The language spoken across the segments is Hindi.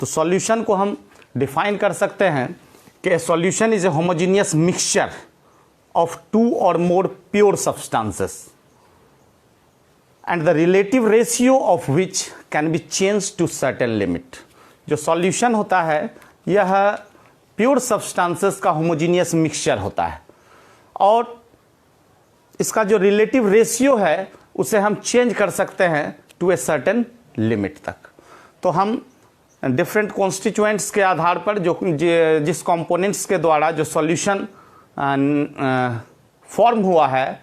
तो सॉल्यूशन को हम डिफाइन कर सकते हैं कि solution is a homogeneous mixture of two or more pure substances and the relative ratio of which can be change to certain limit. जो सॉल्यूशन होता है यह प्योर सब्सटेंसेस का होमोजेनियस मिक्सचर होता है और इसका जो रिलेटिव रेशियो है उसे हम चेंज कर सकते हैं टू ए सर्टेन लिमिट तक। तो हम डिफरेंट कॉन्स्टिट्यूएंट्स के आधार पर जिस कंपोनेंट्स के द्वारा जो सॉल्यूशन फॉर्म हुआ है,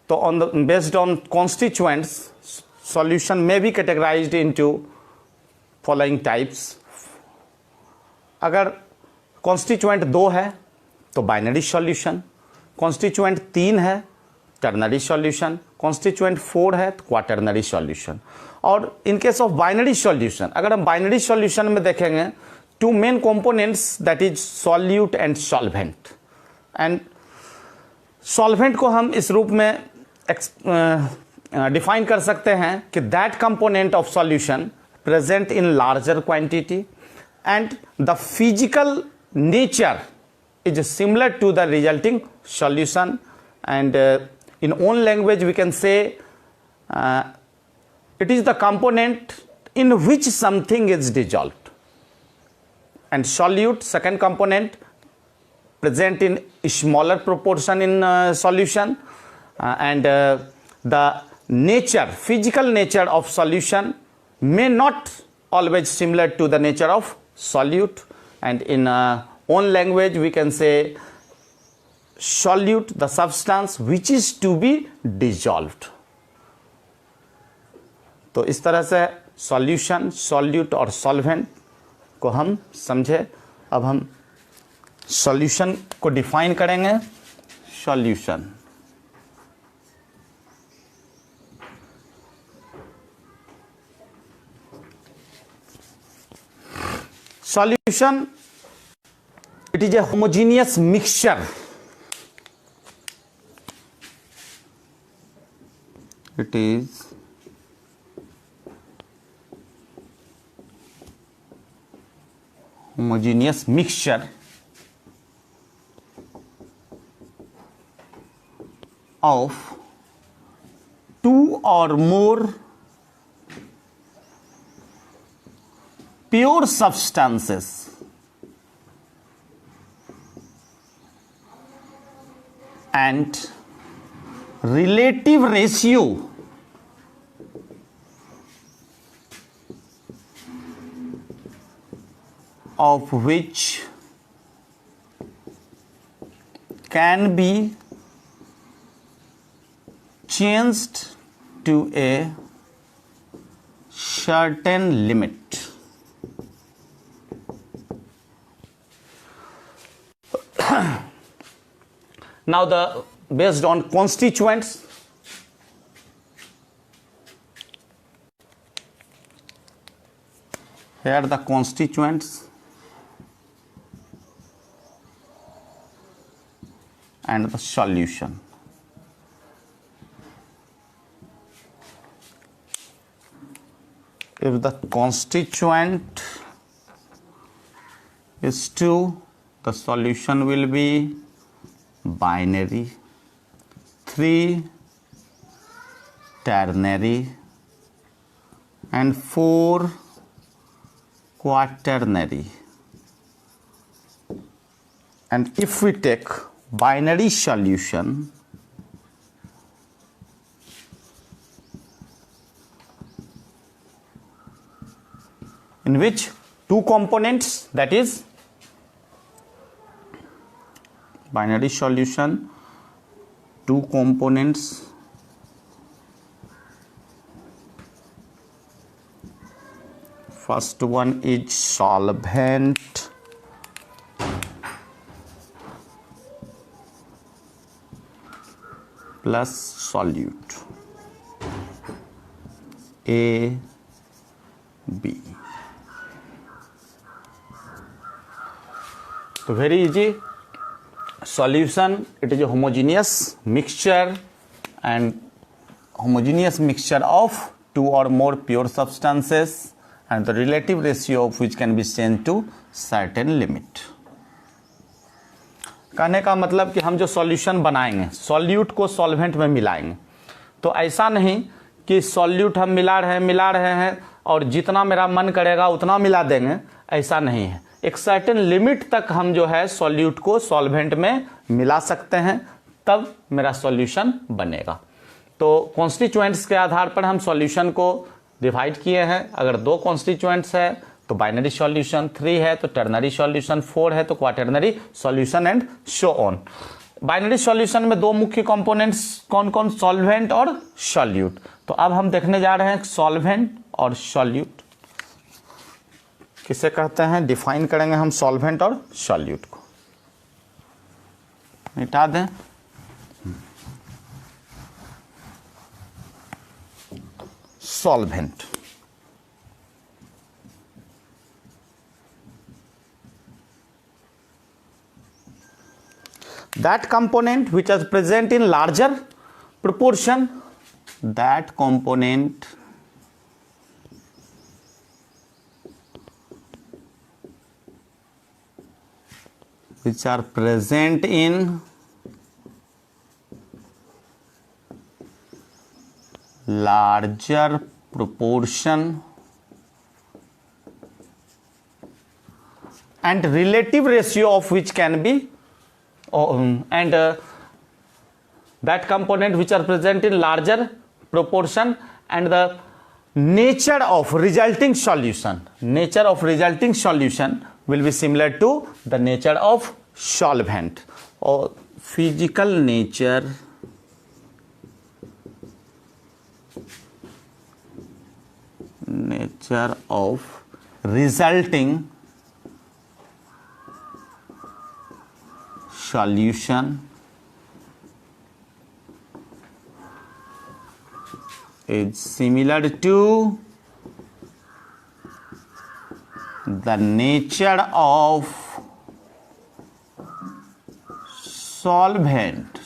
तो on the based on constituents solution में be categorized into following types. अगर कॉन्स्टिट्यूएंट 2 है तो बाइनरी सॉल्यूशन, कॉन्स्टिट्यूएंट 3 है टर्नरी सॉल्यूशन, कॉन्स्टिट्यूएंट 4 है तो क्वाटर्नरी सॉल्यूशन। और in case of binary solution, अगर हम बाइनरी सॉल्यूशन में देखेंगे, two main components that is solute and solvent. And solvent को हम इस रूप में डिफाइन कर सकते हैं कि that component of solution present in larger quantity and the physical nature is similar to the resulting solution, and in own language we can say it is the component in which something is dissolved. And solute, second component, present in smaller proportion in solution, and the nature, physical nature of solution may not always similar to the nature of solute. And in own language we can say solute, the substance which is to be dissolved. तो इस तरह से सॉल्यूशन, सॉल्यूट और सॉल्वेंट को हम समझे। अब हम सॉल्यूशन को डिफाइन करेंगे। Solution, solution it is a homogeneous mixture. It is homogeneous mixture of two or more pure substances and relative ratio of which can be changed to a certain limit. Now based on constituents, here the constituents and the solution. If the constituent is 2, the solution will be binary, 3 ternary, and 4 quaternary. And if we take binary solution, in which 2 components, that is binary solution, 2 components, first one is solvent plus solute, A, B. So very easy. Solution, it is a homogeneous mixture and homogeneous mixture of 2 or more pure substances, and the relative ratio of which can be changed to certain limit. कहने का मतलब कि हम जो सॉल्यूशन बनाएंगे, सॉल्यूट को सॉल्वेंट में मिलाएंगे, तो ऐसा नहीं कि सॉल्यूट हम मिला रहे हैं और जितना मेरा मन करेगा उतना मिला देंगे, ऐसा नहीं है। एक सर्टेन लिमिट तक हम जो है सॉल्यूट को सॉल्वेंट में मिला सकते हैं, तब मेरा सॉल्यूशन बनेगा। तो कॉन्स्टिट्यूएंट्स के आधार पर हम सॉल्यूशन को डिवाइड किए हैं। अगर 2 कॉन्स्टिट्यूएंट्स है तो बाइनरी सॉल्यूशन, 3 है तो टर्नरी सॉल्यूशन, 4 है तो quaternary solution and so on. Binary solution में 2 मुख्य कंपोनेंट्स कौन कौन, सॉल्वेंट और सॉल्यूट। तो अब हम देखने जा रहे हैं सॉल्वेंट और सॉल्यूट किसे कहते हैं, डिफाइन करेंगे हम सॉल्वेंट और सॉल्यूट को। मिटा दें। solvent, that component which is present in larger proportion, that component which are present in larger proportion and relative ratio of which can be that component which are present in larger proportion and the nature of resulting solution will be similar to the nature of solvent or physical nature of resulting solution is similar to the nature of solvent,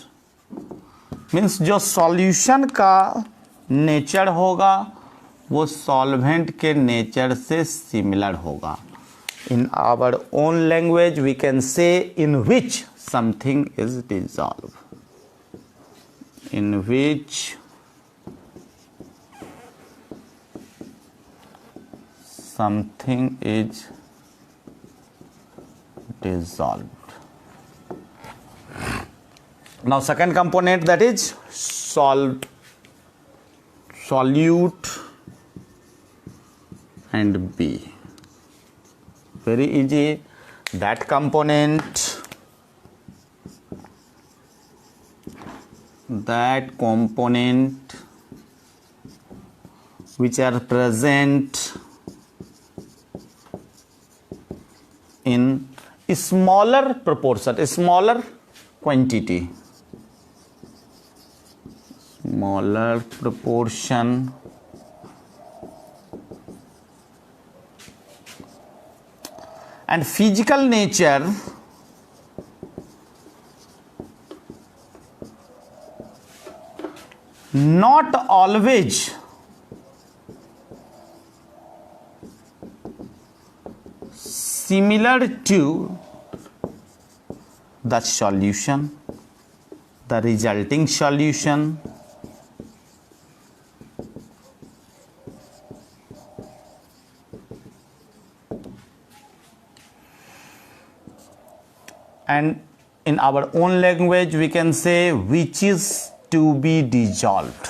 means जो सॉल्यूशन का नेचर होगा वो सॉल्वेंट के नेचर से सिमिलर होगा। In our own language we can say in which something is dissolve, in which something is dissolved. Now second component, that is solute and B. Very easy. That component which are present in smaller proportion, smaller quantity, smaller proportion and physical nature not always similar to the solution, the resulting solution, and in our own language we can say which is to be dissolved.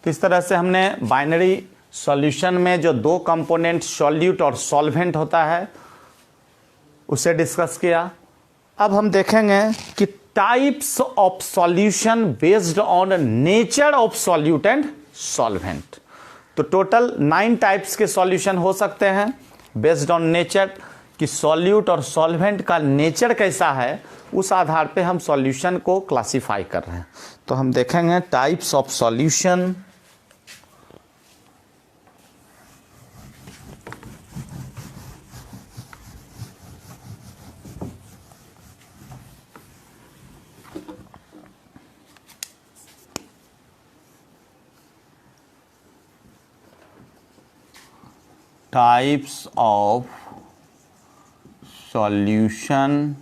तो इस तरह से हमने बाइनरी सॉल्यूशन में जो 2 कंपोनेंट सॉल्यूट और सॉल्वेंट होता है उसे डिस्कस किया। अब हम देखेंगे कि types of solution based on nature of solute and solvent. तो टोटल 9 टाइप्स के सॉल्यूशन हो सकते हैं बेस्ड ऑन नेचर, कि सॉल्यूट और सॉल्वेंट का नेचर कैसा है उस आधार पे हम सॉल्यूशन को क्लासिफाई कर रहे हैं। तो हम देखेंगे types of solution. types of solution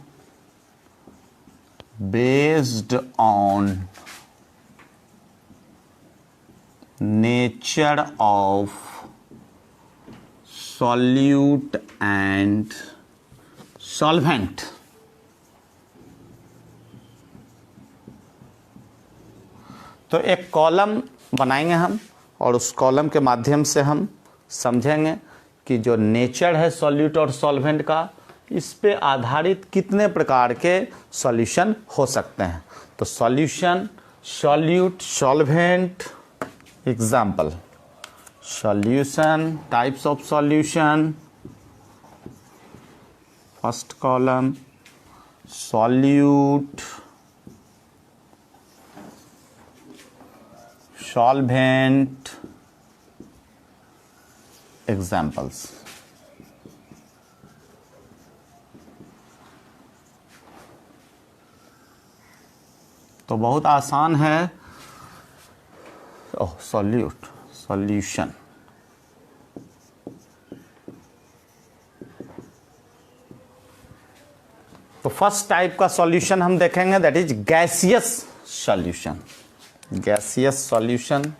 based on nature of solute and solvent. तो एक कॉलम बनाएंगे हम और उस कॉलम के माध्यम से हम समझेंगे कि जो नेचर है सॉल्यूट और सॉल्वेंट का, इस पे आधारित कितने प्रकार के सॉल्यूशन हो सकते हैं. तो solution, solute, solvent. Example: solution, types of solution. First column, solute, solvent. Examples: तो बहुत आसान है. Solute, solution. तो फर्स्ट टाइप का सॉल्यूशन हम देखेंगे, that is gaseous solution. Gaseous solution.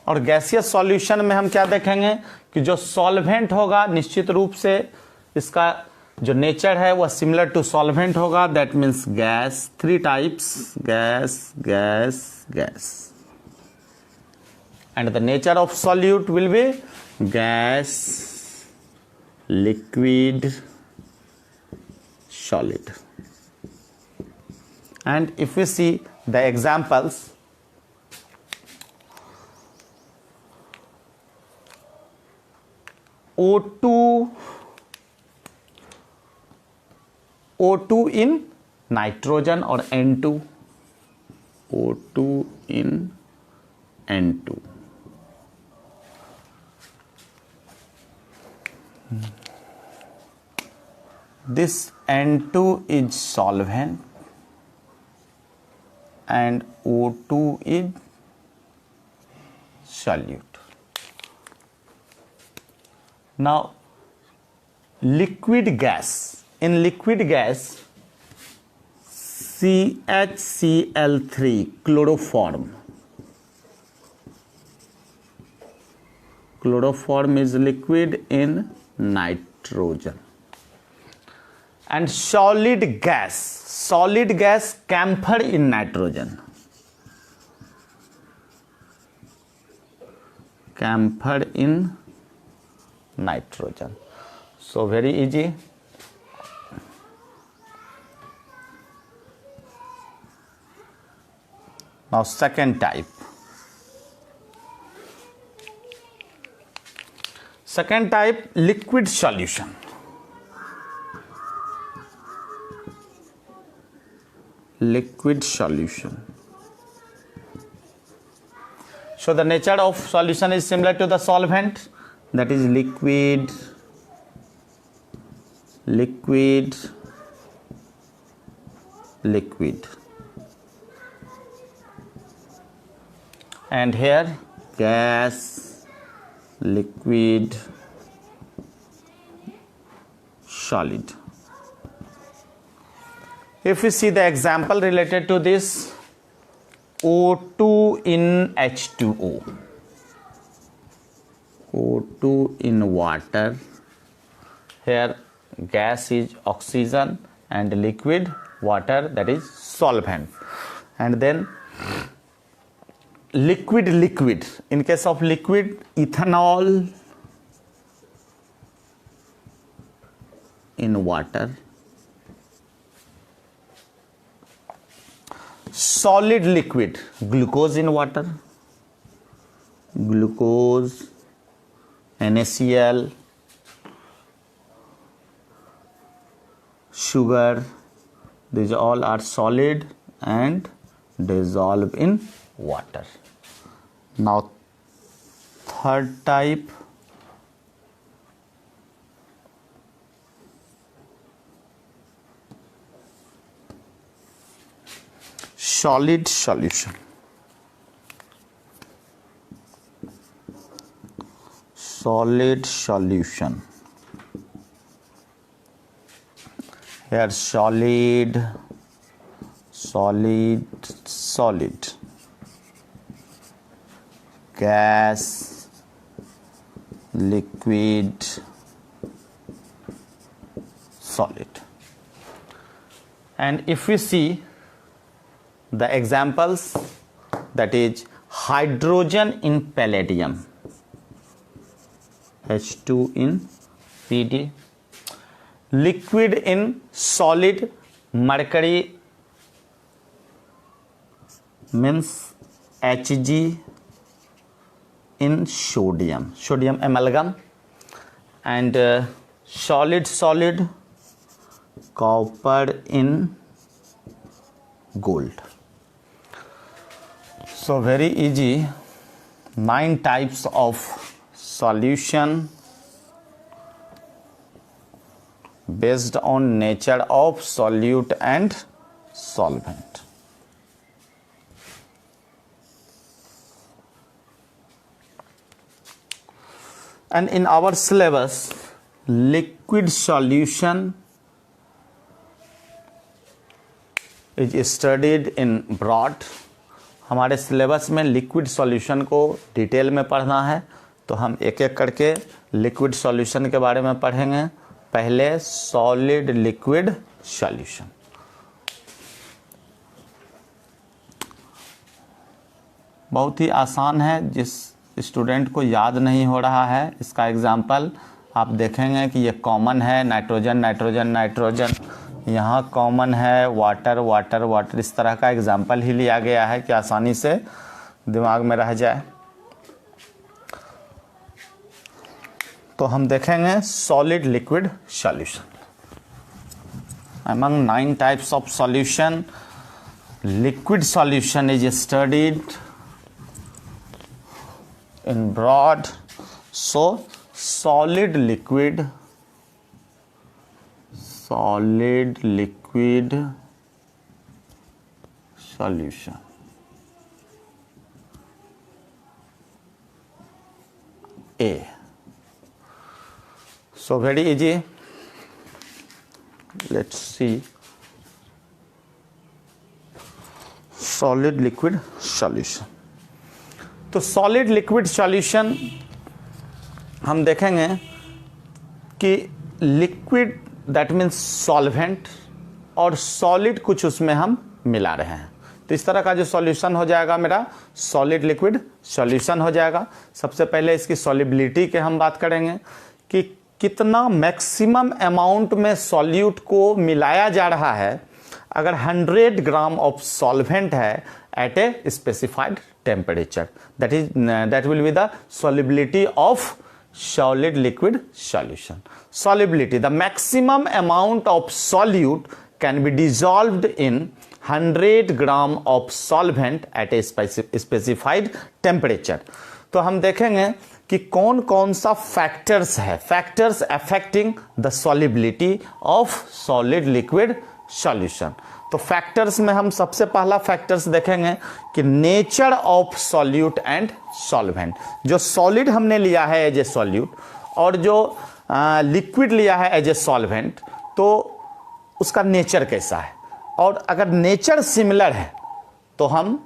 और गैसियस सॉल्यूशन में हम क्या देखेंगे कि जो सॉल्वेंट होगा निश्चित रूप से इसका जो नेचर है वह सिमिलर टू सॉल्वेंट होगा. That means gas. 3 types: gas, gas, gas. And the nature of solute will be gas, liquid, solid. And if we see the examples, O2, O2 in nitrogen or N2, O2 in N2. This N2 is solvent and O2 is solute. Now liquid gas. In liquid gas, CHCl3, chloroform. Chloroform is liquid in nitrogen. And solid gas, camphor in nitrogen. Camphor in nitrogen. So very easy. Now second type. Second type, liquid solution. Liquid solution. So the nature of solution is similar to the solvent, that is liquid, liquid, liquid. And here gas, liquid, solid. If we see the example related to this, O2 in H2O, O2 in water, here gas is oxygen and liquid water, that is solvent. And then liquid, in case of liquid, ethanol in water. Solid liquid, glucose in water, glucose, NaCl, sugar, these all are solid and dissolve in water. Now third type, solid solution. Solid solution. Here solid, solid, solid. Gas, liquid, solid. And if we see the examples, that is hydrogen in palladium, H2 in Pd, liquid in solid, mercury means Hg in sodium, sodium amalgam, and solid, copper in gold. So very easy, 9 types of solution based on nature of solute and solvent. And in our syllabus, liquid solution is studied in broad. हमारे सिलेबस में लिक्विड सॉल्यूशन को डिटेल में पढ़ना है, तो हम एक एक करके लिक्विड सॉल्यूशन के बारे में पढ़ेंगे. पहले सॉलिड लिक्विड सॉल्यूशन. बहुत ही आसान है, जिस स्टूडेंट को याद नहीं हो रहा है, इसका एग्जाम्पल आप देखेंगे कि ये कॉमन है, नाइट्रोजन नाइट्रोजन नाइट्रोजन, यहाँ कॉमन है वाटर वाटर वाटर. इस तरह का एग्जाम्पल ही लिया गया है कि आसानी से दिमाग में रह जाए. तो हम देखेंगे solid liquid solution. Among 9 types of solution, liquid solution is studied in broad. So solid liquid solution. A. So very easy. Let's see. Solid liquid solution. तो सॉलिड लिक्विड सॉल्यूशन हम देखेंगे कि लिक्विड दैट मीन्स सॉल्वेंट और सॉलिड कुछ उसमें हम मिला रहे हैं. तो इस तरह का जो सॉल्यूशन हो जाएगा मेरा सॉलिड लिक्विड सॉल्यूशन हो जाएगा. सबसे पहले इसकी सॉल्युबिलिटी के हम बात करेंगे कि कितना मैक्सिमम अमाउंट में सॉल्यूट को मिलाया जा रहा है. अगर 100 ग्राम ऑफ सॉल्वेंट है at a specified temperature, that will be the solubility of solid liquid solution. Solubility, the maximum amount of solute can be dissolved in 100 gram of solvent at a specified temperature. तो हम देखेंगे कि कौन कौन सा फैक्टर्स है, factors affecting the solubility of solid liquid solution. तो फैक्टर्स में हम सबसे पहला फैक्टर्स देखेंगे कि nature of solute and solvent. जो सॉलिड हमने लिया है एज ए सॉल्यूट और जो लिक्विड लिया है एज ए सॉल्वेंट, तो उसका नेचर कैसा है. और अगर नेचर सिमिलर है तो हम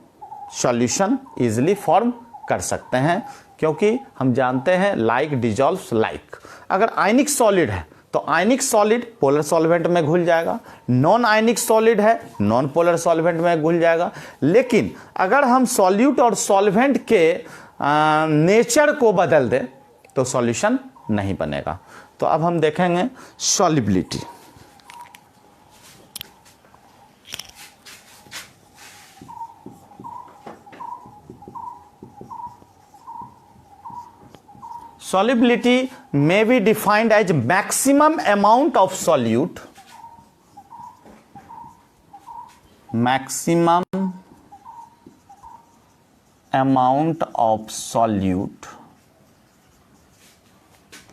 सॉल्यूशन इजीली फॉर्म कर सकते हैं, क्योंकि हम जानते हैं लाइक डिजॉल्व्स लाइक. अगर आयनिक सॉलिड है तो आयनिक सॉलिड पोलर सॉल्वेंट में घुल जाएगा, नॉन आयनिक सॉलिड है नॉन पोलर सॉल्वेंट में घुल जाएगा. लेकिन अगर हम सॉल्यूट और सॉल्वेंट के नेचर को बदल दें तो सॉल्यूशन नहीं बनेगा. तो अब हम देखेंगे solubility. Solubility may be defined as maximum amount of solute, maximum amount of solute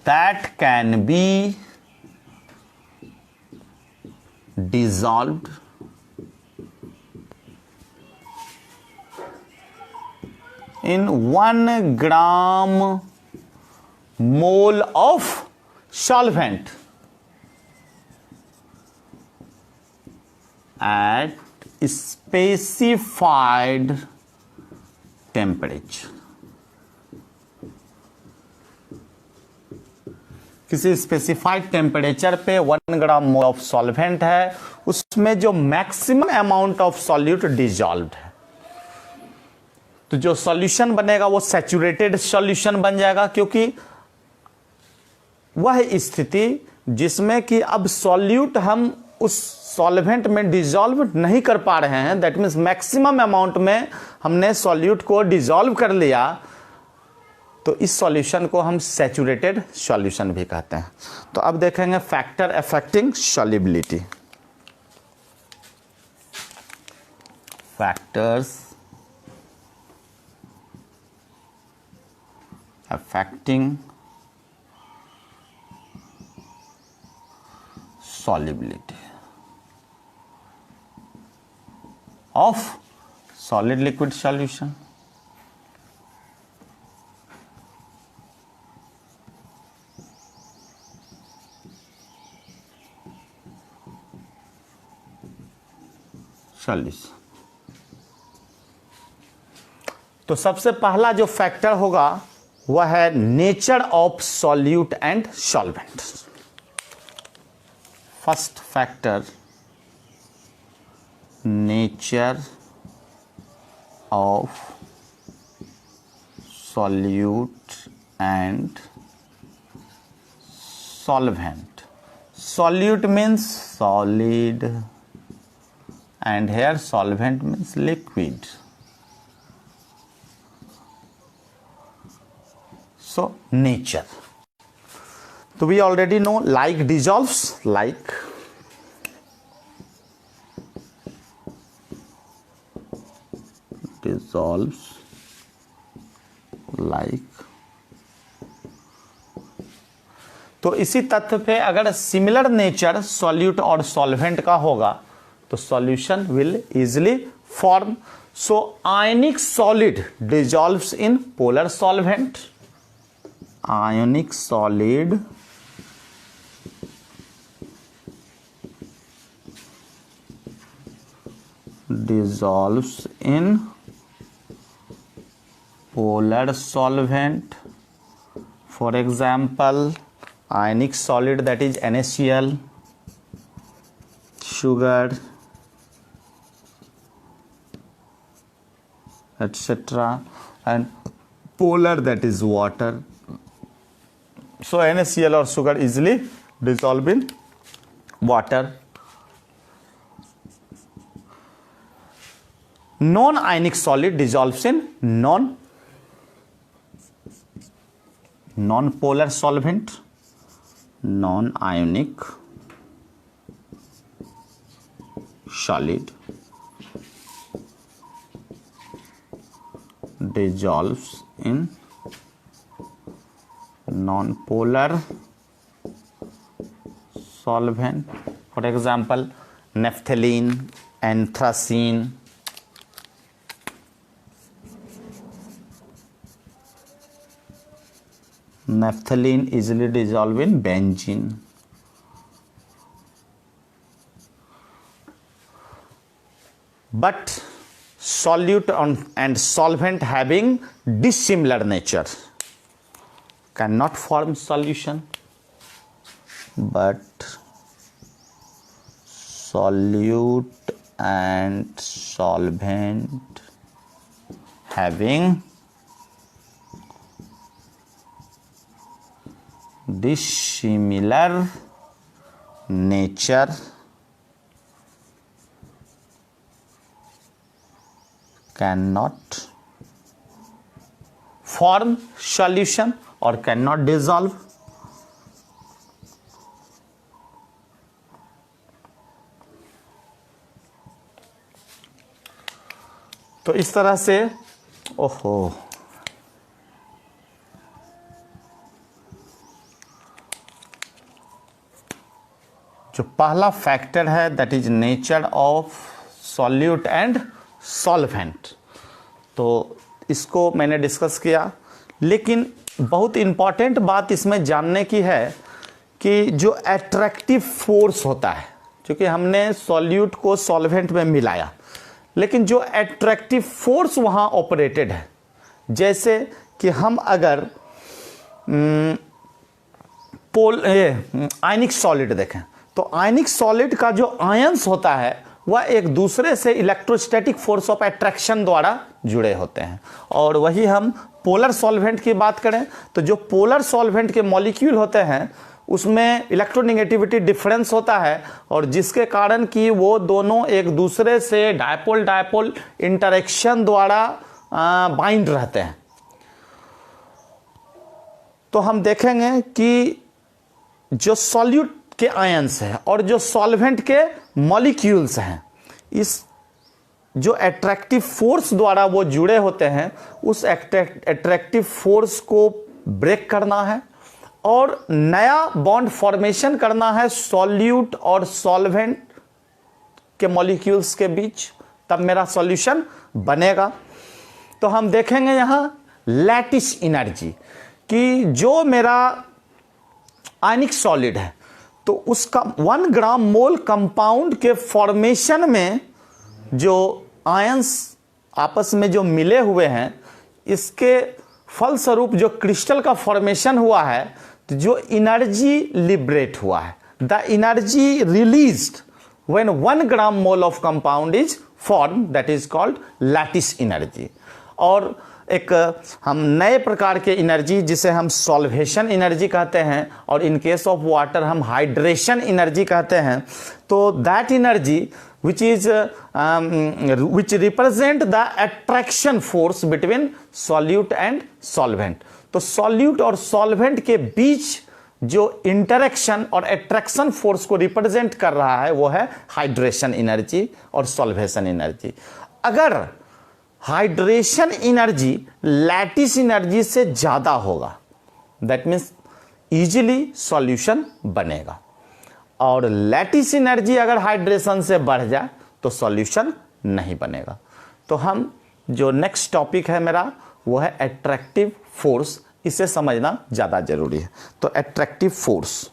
that can be dissolved in 1 gram mole of solvent at specified temperature. किसी स्पेसिफाइड टेम्परेचर पे 1 ग्राम मोल ऑफ सॉल्वेंट है, उसमें जो maximum amount of solute dissolved है, तो जो सॉल्यूशन बनेगा वो सैचुरेटेड सॉल्यूशन बन जाएगा, क्योंकि वह स्थिति जिसमें कि अब सॉल्यूट हम उस सॉल्वेंट में डिजॉल्व नहीं कर पा रहे हैं, दैट मीन्स मैक्सिमम अमाउंट में हमने सॉल्यूट को डिजॉल्व कर लिया, तो इस सॉल्यूशन को हम सैचुरेटेड सॉल्यूशन भी कहते हैं। तो अब देखेंगे factor affecting solubility. Factors affecting solubility of solid liquid solution. Solution. तो सबसे पहला जो फैक्टर होगा वह है nature of solute and solvent. First factor, nature of solute and solvent. Solute means solid and here solvent means liquid. So nature. So we already know like dissolves, like dissolves, like. तो इसी तथ्य पे अगर सिमिलर नेचर सॉल्यूट और सॉल्वेंट का होगा तो solution will easily form. So ionic solid dissolves in polar solvent. Ionic solid dissolves in polar solvent. For example, ionic solid, that is NaCl, sugar, etc., and polar, that is water. So NaCl or sugar easily dissolve in water. Non-ionic solid dissolves in non-polar solvent. Non-ionic solid dissolves in non-polar solvent. For example, naphthalene, anthracene. Naphthalene easily dissolve in benzene. But solute and solvent having dissimilar nature cannot form solution. But solute and solvent having dissimilar nature cannot form solution or cannot dissolve. तो इस तरह से ओहो जो पहला फैक्टर है that is nature of solute and solvent, तो इसको मैंने डिस्कस किया। लेकिन बहुत इम्पॉर्टेंट बात इसमें जानने की है कि जो अट्रैक्टिव फोर्स होता है, क्योंकि हमने सॉल्यूट को सॉल्वेंट में मिलाया, लेकिन जो अट्रैक्टिव फोर्स वहाँ ऑपरेटेड है, जैसे कि हम अगर आयनिक सॉलिड देखें तो आयनिक सॉलिड का जो आयंस होता है वह एक दूसरे से इलेक्ट्रोस्टैटिक फोर्स ऑफ अट्रैक्शन द्वारा जुड़े होते हैं। और वही हम पोलर सॉल्वेंट की बात करें तो जो पोलर सॉल्वेंट के मॉलिक्यूल होते हैं उसमें इलेक्ट्रोनेगेटिविटी डिफरेंस होता है, और जिसके कारण कि वो दोनों एक दूसरे से डायपोल डायपोल इंटरेक्शन द्वारा बाइंड रहते हैं। तो हम देखेंगे कि जो सॉल्यूट के आयंस हैं और जो सॉल्वेंट के मॉलिक्यूल्स हैं, इस जो अट्रैक्टिव फोर्स द्वारा वो जुड़े होते हैं, उस अट्रैक्टिव फोर्स को ब्रेक करना है और नया बॉन्ड फॉर्मेशन करना है सॉल्यूट और सॉल्वेंट के मॉलिक्यूल्स के बीच, तब मेरा सॉल्यूशन बनेगा। तो हम देखेंगे यहां लैटिस एनर्जी कि जो मेरा आयनिक सॉलिड है तो उसका 1 ग्राम मोल कंपाउंड के फॉर्मेशन में जो आयंस आपस में जो मिले हुए हैं, इसके फलस्वरूप जो क्रिस्टल का फॉर्मेशन हुआ है, तो जो एनर्जी लिबरेट हुआ है, the energy released when 1 gram mole of compound is form, that is called lattice energy. और एक हम नए प्रकार के एनर्जी जिसे हम सॉल्वेशन एनर्जी कहते हैं, और इन केस ऑफ वाटर हम हाइड्रेशन एनर्जी कहते हैं। तो that energy which represent the attraction force between solute and solvent। तो सॉल्यूट और सॉल्वेंट के बीच जो इंटरेक्शन और अट्रैक्शन फोर्स को रिप्रेजेंट कर रहा है वो है हाइड्रेशन एनर्जी और सॉल्वेशन एनर्जी। अगर हाइड्रेशन एनर्जी लैटिस एनर्जी से ज्यादा होगा, दैट मीन्स इजीली सॉल्यूशन बनेगा, और लैटिस एनर्जी अगर हाइड्रेशन से बढ़ जाए तो सॉल्यूशन नहीं बनेगा। तो हम जो नेक्स्ट टॉपिक है मेरा वो है अट्रैक्टिव फोर्स, इसे समझना ज़्यादा जरूरी है। तो अट्रैक्टिव फोर्स,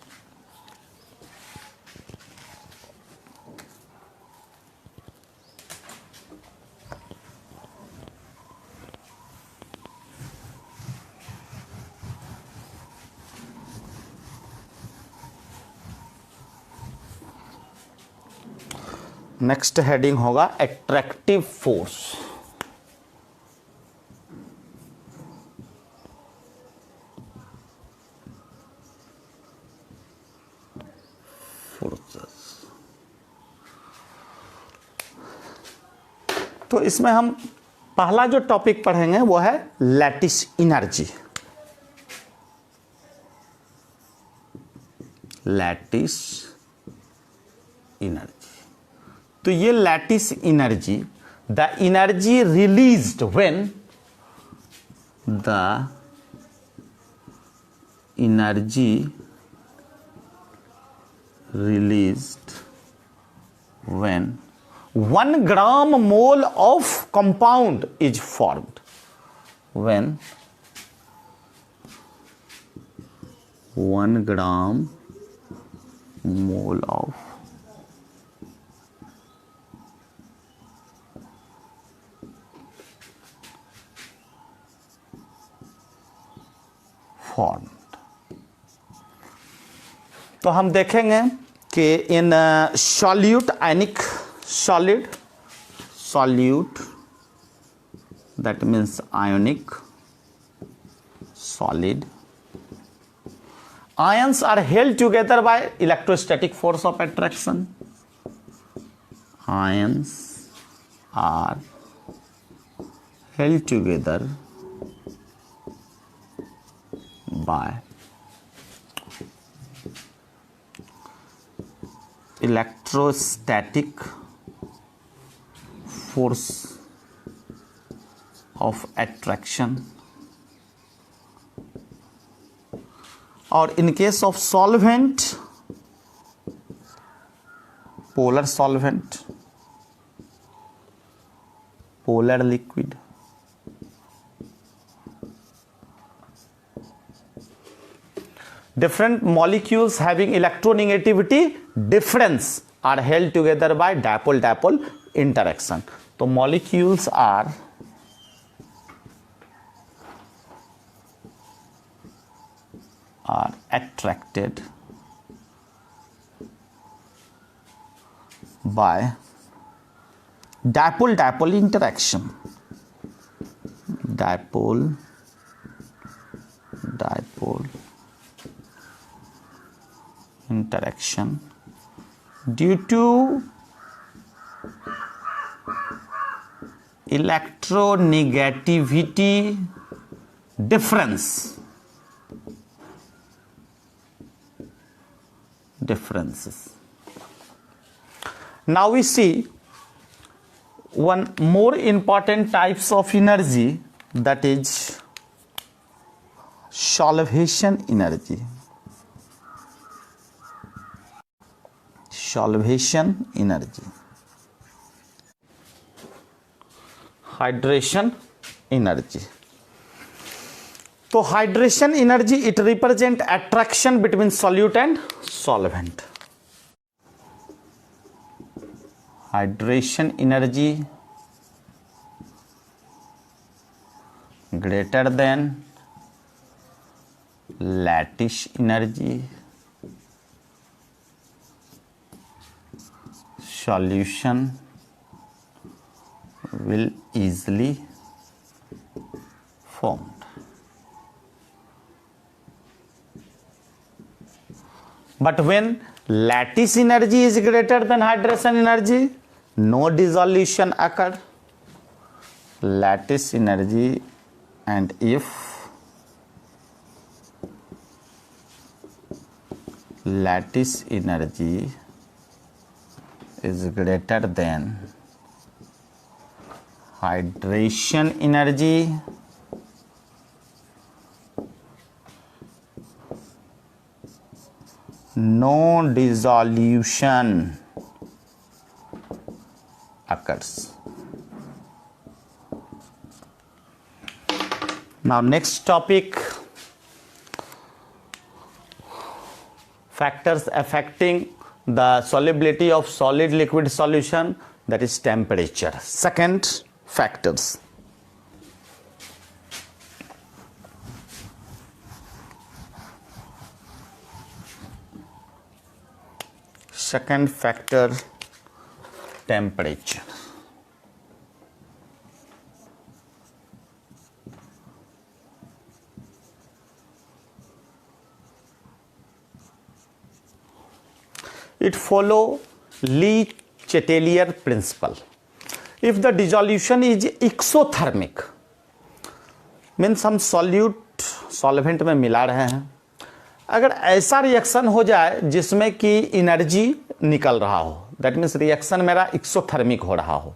नेक्स्ट हेडिंग होगा अट्रैक्टिव फोर्स। तो इसमें हम पहला जो टॉपिक पढ़ेंगे वो है लैटिस एनर्जी। लैटिस एनर्जी, तो ये lattice energy, the energy released when the energy released when 1 gram mole of compound is formed, when 1 gram mole of formed। तो हम देखेंगे कि in solute ionic solid, solute that means ionic solid, ions are held together by electrostatic force of attraction. Ions are held together by electrostatic force of attraction, और in case of solvent, polar solvent, polar liquid, different molecules having electronegativity difference are held together by dipole-dipole interaction. तो molecules are attracted by dipole-dipole interaction. Dipole-dipole interaction due to electronegativity differences. Now we see one more important types of energy, that is solvation energy. Solvation energy. Hydration energy. तो hydration energy it represent attraction between solute and solvent. Hydration energy greater than lattice energy. Solution will easily formed. But when lattice energy is greater than hydration energy, no dissolution occur. Lattice energy, and if lattice energy is greater than hydration energy, no dissolution occurs. Now next topic, factors affecting the solubility of solid liquid solution, that is temperature. Second factors. Second factor, temperature. It follow Le-Chatelier principle. If the dissolution is exothermic, means हम सॉल्यूट सॉल्वेंट में मिला रहे हैं, अगर ऐसा रिएक्शन हो जाए जिसमें कि एनर्जी निकल रहा हो, दैट मीन्स रिएक्शन मेरा एक्सोथर्मिक हो रहा हो,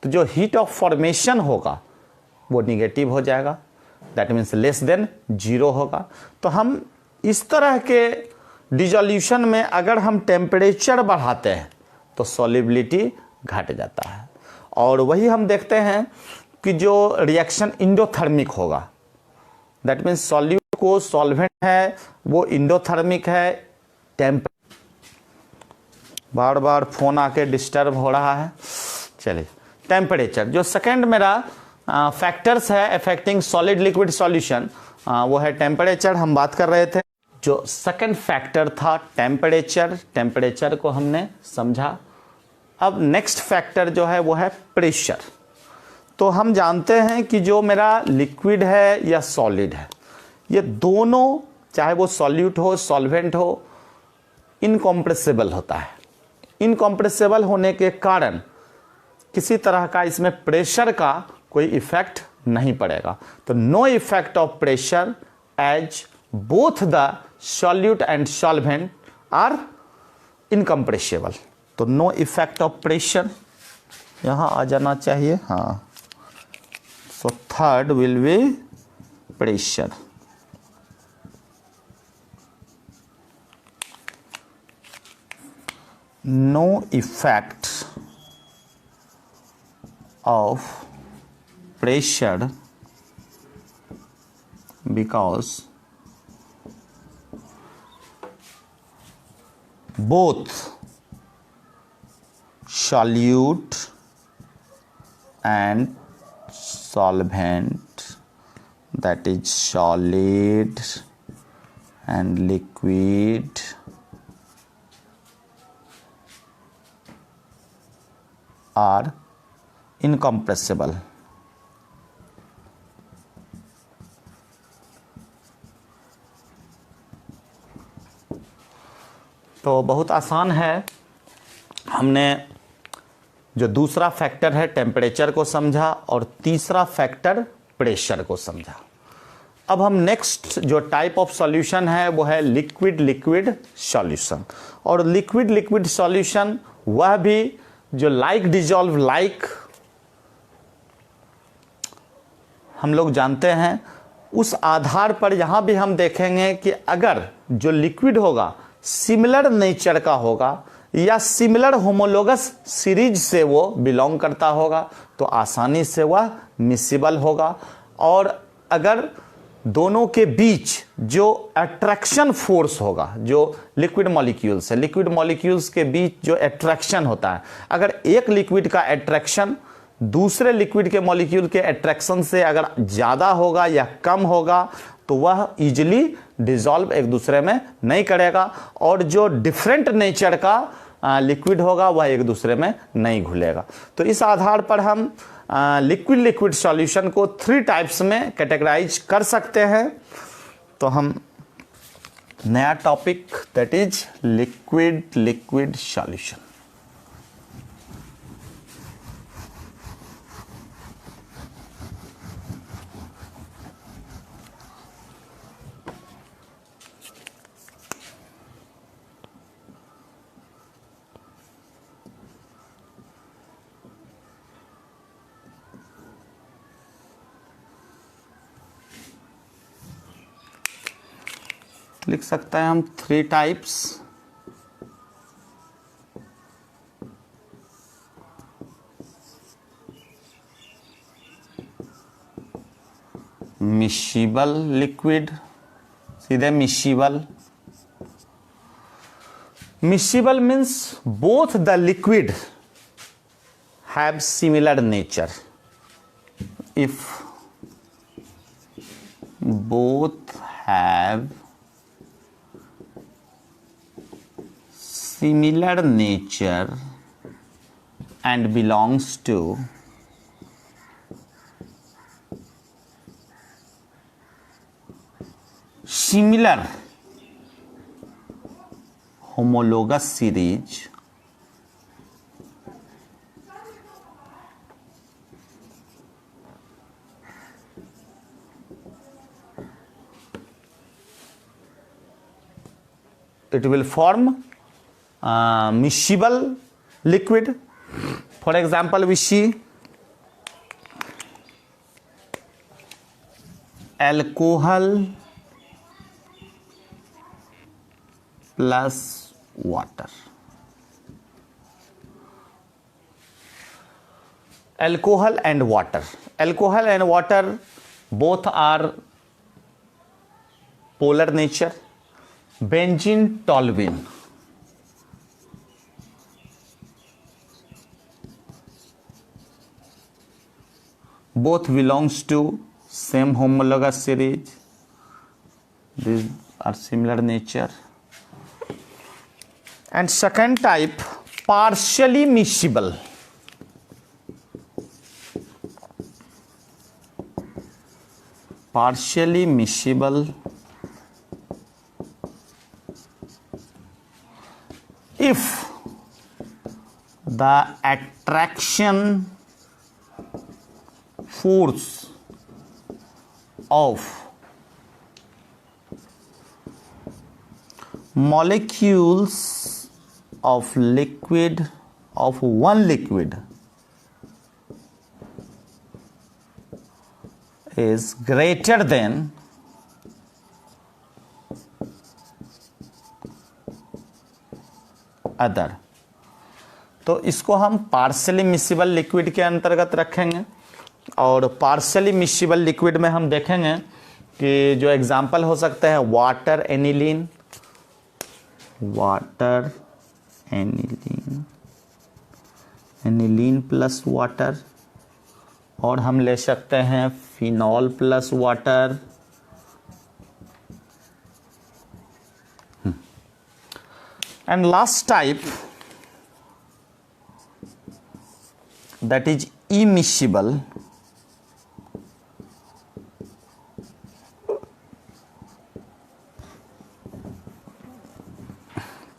तो जो हीट ऑफ फॉर्मेशन होगा वो निगेटिव हो जाएगा, दैट मीन्स लेस देन 0 होगा. तो हम इस तरह के डिसोल्यूशन में अगर हम टेम्परेचर बढ़ाते हैं तो सॉल्युबिलिटी घट जाता है. और वही हम देखते हैं कि जो रिएक्शन इंडोथर्मिक होगा, दैट मीन्स सॉल्यूट को सॉल्वेंट है वो इंडोथर्मिक है. बार बार फोन आके डिस्टर्ब हो रहा है. चलिए, टेम्परेचर जो सेकंड मेरा फैक्टर्स है अफेक्टिंग सॉलिड लिक्विड सॉल्यूशन, वो है टेम्परेचर. हम बात कर रहे थे, जो सेकंड फैक्टर था टेम्परेचर. टेम्परेचर को हमने समझा. अब नेक्स्ट फैक्टर जो है वो है प्रेशर. तो हम जानते हैं कि जो मेरा लिक्विड है या सॉलिड है, ये दोनों चाहे वो सॉल्यूट हो सॉल्वेंट हो, इनकॉम्प्रेसिबल होता है. इनकॉम्प्रेसिबल होने के कारण किसी तरह का इसमें प्रेशर का कोई इफेक्ट नहीं पड़ेगा. तो no effect of pressure as both the solute and solvent are incompressible. तो नो इफेक्ट ऑफ प्रेशर यहाँ आ जाना चाहिए. हाँ, so third will be pressure. No effect of pressure because both solute and solvent, that is solid and liquid, are incompressible. तो बहुत आसान है, हमने जो दूसरा फैक्टर है टेम्परेचर को समझा और तीसरा फैक्टर प्रेशर को समझा। अब हम नेक्स्ट जो टाइप ऑफ सॉल्यूशन है वो है लिक्विड लिक्विड सॉल्यूशन। और लिक्विड लिक्विड सॉल्यूशन वह भी जो लाइक डिजॉल्व लाइक हम लोग जानते हैं, उस आधार पर यहाँ भी हम देखेंगे कि अगर जो लिक्विड होगा सिमिलर नेचर का होगा या सिमिलर होमोलोगस सीरीज से वो बिलोंग करता होगा तो आसानी से वह मिसिबल होगा। और अगर दोनों के बीच जो अट्रैक्शन फोर्स होगा, जो लिक्विड मॉलिक्यूल्स है, लिक्विड मॉलिक्यूल्स के बीच जो अट्रैक्शन होता है, अगर एक लिक्विड का अट्रैक्शन दूसरे लिक्विड के मॉलिक्यूल के अट्रैक्शन से अगर ज़्यादा होगा या कम होगा तो वह इजीली डिसॉल्व एक दूसरे में नहीं करेगा, और जो डिफरेंट नेचर का लिक्विड होगा वह एक दूसरे में नहीं घुलेगा। तो इस आधार पर हम लिक्विड लिक्विड सॉल्यूशन को 3 टाइप्स में कैटेगराइज कर सकते हैं। तो हम नया topic, that is liquid liquid solution. लिख सकते हैं हम 3 टाइप्स। मिसिबल लिक्विड, सीधे miscible. Miscible means both the liquid have similar nature. If both have similar nature and belongs to similar homologous series, it will form miscible liquid. For example, we see alcohol plus water. Alcohol and water. Alcohol and water both are polar nature. Benzene, toluene. Both belongs to same homologous series. These are similar nature. And second type, partially miscible. Partially miscible if the attraction force of molecules of liquid of one liquid is greater than other। तो इसको हम पार्शियली मिसिबल लिक्विड के अंतर्गत रखेंगे। और पार्शियली मिसिबल लिक्विड में हम देखेंगे कि जो एग्जाम्पल हो सकते हैं water aniline, water aniline, aniline plus water, और हम ले सकते हैं phenol plus water, and last type that is immiscible,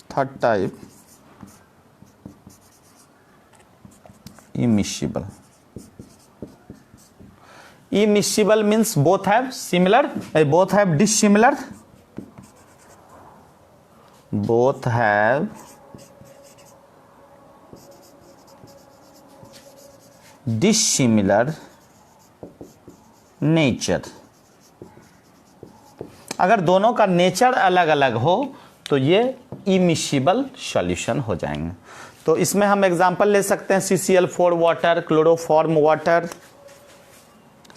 third type immiscible. Immiscible means both have similar, both have dissimilar, both have dissimilar nature. अगर दोनों का नेचर अलग अलग हो तो ये इमिसिबल सॉल्यूशन हो जाएंगे। तो इसमें हम एग्जांपल ले सकते हैं CCl4 water, chloroform water,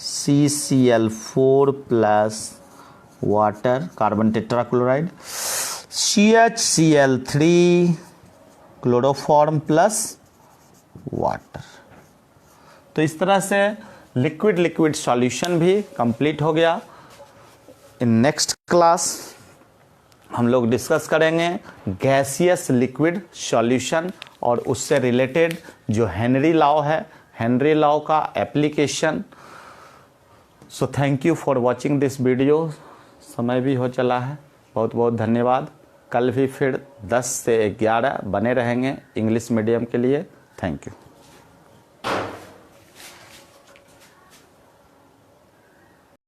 CCl4 plus water, carbon tetrachloride, CHCl3 chloroform plus water. तो इस तरह से लिक्विड लिक्विड सॉल्यूशन भी कंप्लीट हो गया। इन नेक्स्ट क्लास हम लोग डिस्कस करेंगे गैसियस लिक्विड सॉल्यूशन और उससे रिलेटेड जो हेनरी लॉ है, हेनरी लॉ का application. So thank you for watching this video. समय भी हो चला है, बहुत बहुत धन्यवाद। कल भी फिर 10 से 11 बने रहेंगे इंग्लिश मीडियम के लिए। Thank you.